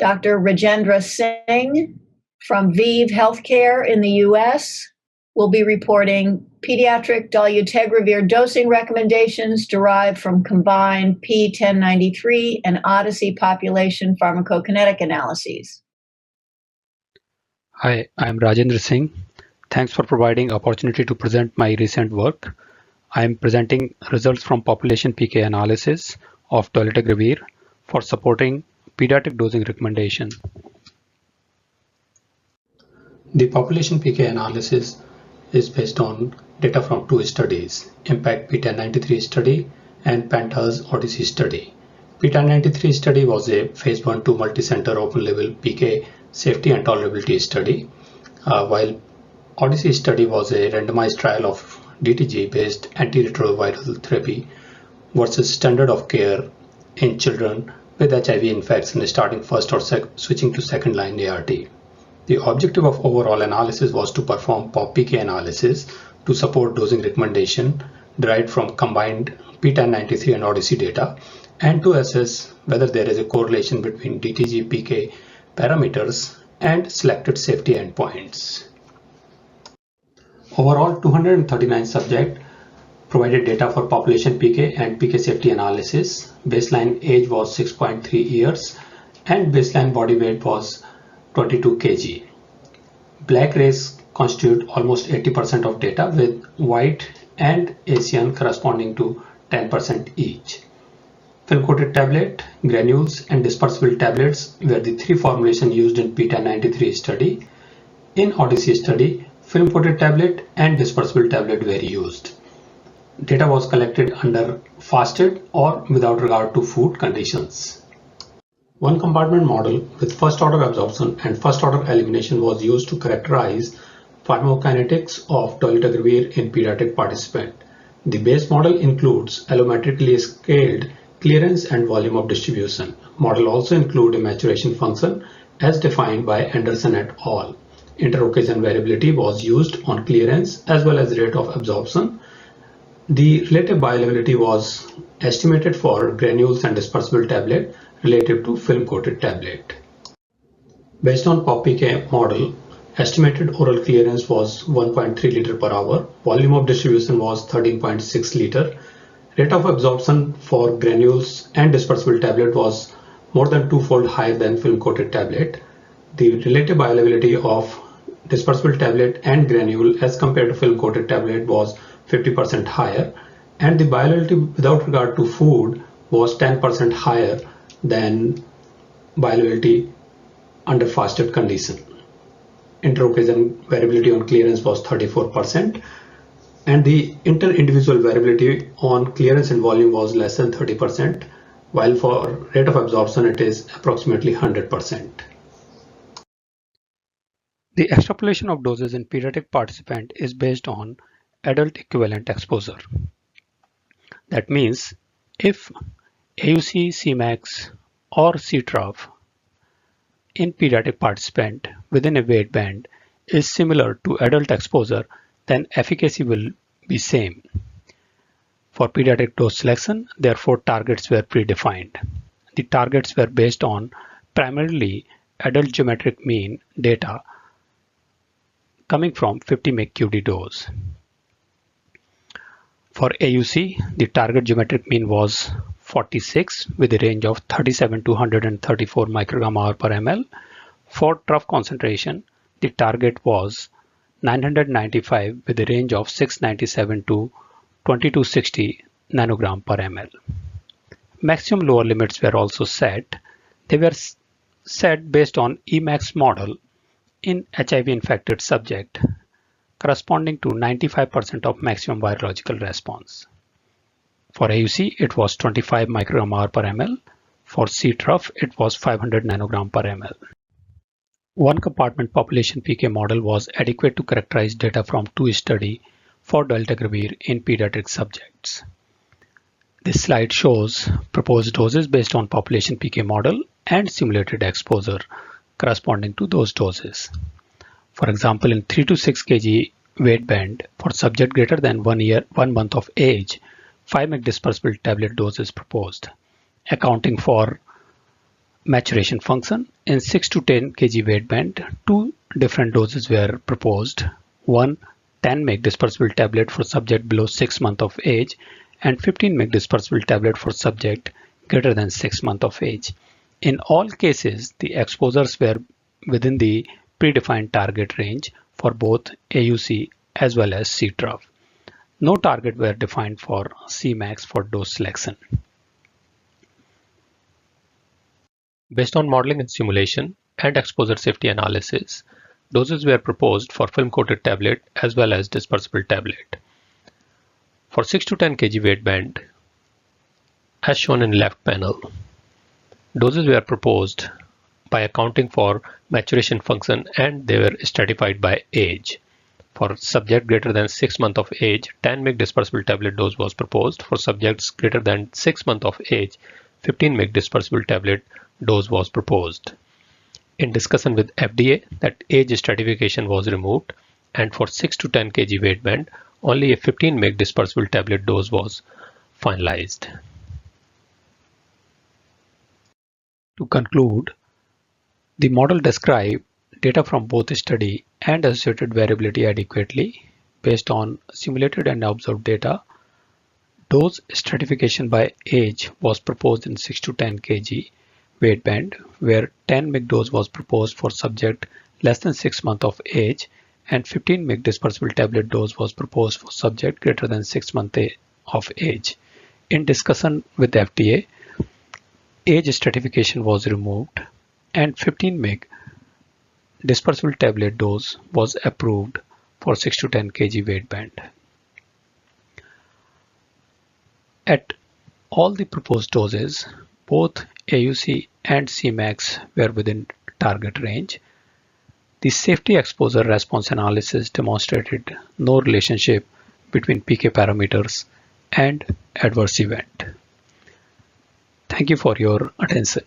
Dr. Rajendra Singh from ViiV Healthcare in the US will be reporting Pediatric Dolutegravir dosing recommendations derived from combined P1093 and ODYSSEY population pharmacokinetic analyses. Hi, I'm Rajendra Singh. Thanks for providing opportunity to present my recent work. I am presenting results from population PK analysis of dolutegravir for supporting pediatric dosing recommendation. The population PK analysis is based on data from two studies, Impact P1093 study and Panta's ODYSSEY study. P1093 study was a phase 1-2 multi-center open-label PK safety and tolerability study, while ODYSSEY study was a randomized trial of DTG-based antiretroviral therapy versus standard of care in children with HIV infection starting first or switching to second-line ART. The objective of overall analysis was to perform POP-PK analysis to support dosing recommendation derived from combined P1093 and ODYSSEY data and to assess whether there is a correlation between DTG PK parameters and selected safety endpoints. Overall, 239 subjects provided data for population PK and PK safety analysis. Baseline age was 6.3 years and baseline body weight was 22 kg. Black race constitute almost 80% of data, with white and Asian corresponding to 10% each. Film-coated tablet, granules, and dispersible tablets were the three formulations used in P1093 study. In ODYSSEY study, film-coated tablet and dispersible tablet were used. Data was collected under fasted or without regard to food conditions. One compartment model with first order absorption and first order elimination was used to characterize pharmacokinetics of dolutegravir in pediatric participant. The base model includes allometrically scaled clearance and volume of distribution. Model also includes a maturation function as defined by Anderson et al. Inter-occasion variability was used on clearance as well as rate of absorption. The relative bioavailability was estimated for granules and dispersible tablet relative to film-coated tablet. Based on POP-PK model, estimated oral clearance was 1.3 liter per hour, volume of distribution was 13.6 liter, rate of absorption for granules and dispersible tablet was more than twofold higher than film-coated tablet. The relative bioavailability of dispersible tablet and granule as compared to film-coated tablet was 50% higher, and the bioavailability without regard to food was 10% higher than bioavailability under fasted condition. Inter-occasion variability on clearance was 34%, and the inter-individual variability on clearance and volume was less than 30%, while for rate of absorption it is approximately 100%. The extrapolation of doses in pediatric participant is based on adult equivalent exposure. That means if AUC, Cmax or Ctrough in pediatric participant within a weight band is similar to adult exposure, then efficacy will be same. For pediatric dose selection, therefore targets were predefined. The targets were based on primarily adult geometric mean data coming from 50 mg QD dose. For AUC, the target geometric mean was 46 with a range of 37 to 134 microgram hour per ml. For trough concentration, the target was 995 with a range of 697 to 2260 nanogram per ml. Maximum lower limits were also set. They were set based on Emax model in HIV infected subject, corresponding to 95% of maximum virological response. For AUC, it was 25 microgram hour per ml. For Ctrough, it was 500 nanogram per ml. One compartment population PK model was adequate to characterize data from two studies for dolutegravir in pediatric subjects. This slide shows proposed doses based on population PK model and simulated exposure corresponding to those doses. For example, in 3 to 6 kg weight band for subject greater than 1 month of age, 5 mg dispersible tablet dose is proposed, accounting for Maturation function. In 6 to 10 kg weight band, two different doses were proposed. One 10 mg dispersible tablet for subject below 6 months of age and 15 mg dispersible tablet for subject greater than 6 months of age. In all cases, the exposures were within the predefined target range for both AUC as well as C-trough. No target were defined for Cmax for dose selection. Based on modeling and simulation and exposure safety analysis, doses were proposed for film-coated tablet as well as dispersible tablet. For 6 to 10 kg weight band, as shown in left panel, doses were proposed by accounting for maturation function and they were stratified by age. For subject greater than 6 months of age, 10 mg dispersible tablet dose was proposed. For subjects greater than 6 months of age, 15 mg dispersible tablet dose was proposed. In discussion with FDA, that age stratification was removed, and for 6 to 10 kg weight band, only a 15 mg dispersible tablet dose was finalized. To conclude, the model described data from both study and associated variability adequately based on simulated and observed data. Dose stratification by age was proposed in 6 to 10 kg weight band, where 10 mg dose was proposed for subject less than 6 months of age and 15 mg dispersible tablet dose was proposed for subject greater than 6 months of age. In discussion with FDA, age stratification was removed and 15 mg dispersible tablet dose was approved for 6 to 10 kg weight band. At all the proposed doses, both AUC and Cmax were within target range. The safety exposure response analysis demonstrated no relationship between PK parameters and adverse event. Thank you for your attention.